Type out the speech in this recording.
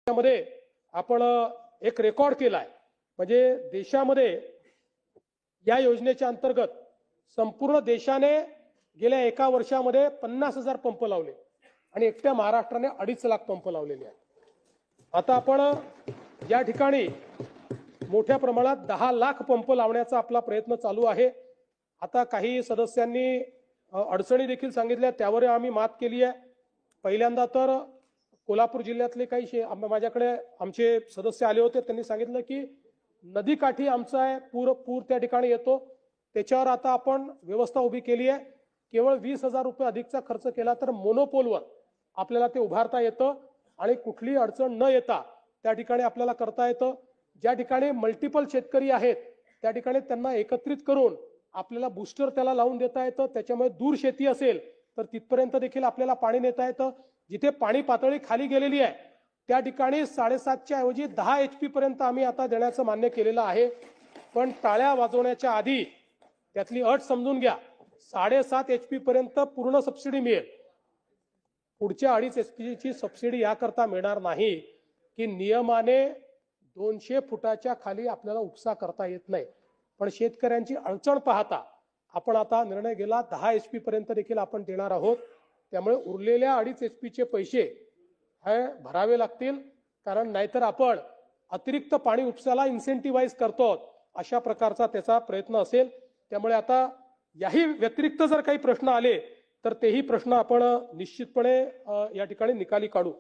मध्ये आपण एक रेकॉर्ड केलाय। म्हणजे देशामध्ये या योजनेच्या अंतर्गत संपूर्ण देशाने गेल्या एका वर्षामध्ये 50,000 पंप लावले आणि एकट्या महाराष्ट्राने 2.5 लाख पंप लावलेले आहेत। आता आपण या ठिकाणी मोठ्या प्रमाणात 10 लाख पंप लावण्याचा आपला प्रयत्न चालू आहे। आता काही सदस्यांनी अडचणी देखील सांगितल्या, त्यावर आम्ही मात केली आहे। पहिल्यांदा तर कोल्हापूर जिल्ह्यातले काही माझ्याकडे आमचे सदस्य आले होते, त्यांनी सांगितलं की नदीकाठी आमचा आहे पूर त्या ठिकाणी येतो, त्याच्यावर आता आपण व्यवस्था उभी केली आहे। केवळ 20,000 रुपये अधिकचा खर्च केला तर मोनोपोलवर आपल्याला ते उभारता येतं आणि कुठलीही अडचण न येता त्या ठिकाणी आपल्याला करता येतं। ज्या ठिकाणी मल्टिपल शेतकरी आहेत त्या ठिकाणी त्यांना एकत्रित करून आपल्याला बूस्टर त्याला लावून देता येतं। त्याच्यामुळे दूर शेती असेल तर तिथपर्यंत देखील आपल्याला पाणी नेता येतं। जिथे पाणी पातळी खाली गेलेली आहे त्या ठिकाणी 7.5च्या ऐवजी 10 HP पर्यंत आम्ही आता देण्याचं मान्य केलेलं आहे। पण टाळ्या वाजवण्याच्या आधी त्यातली अट समजून घ्या, 7.5 HP पर्यंत पूर्ण सबसिडी मिळेल। पुढच्या 2.5 HP ची सबसिडी याकरता मिळणार नाही की नियमाने 200 फुटाच्या खाली आपल्याला उपसा करता येत नाही, पण शेतकऱ्यांची अडचण पाहता आपण आता निर्णय गेला 10 HP पर्यंत देखील आपण देणार आहोत। त्यामुळे उरलेल्या 2.5 HP चे पैसे हे भरावे लागतील, कारण नाहीतर आपण अतिरिक्त पाणी उपसाला इन्सेंटिव्हाइज करतो अशा प्रकारचा त्याचा प्रयत्न असेल। त्यामुळे आता याही व्यतिरिक्त जर काही प्रश्न आले तर तेही प्रश्न आपण निश्चितपणे या ठिकाणी निकाली काढू।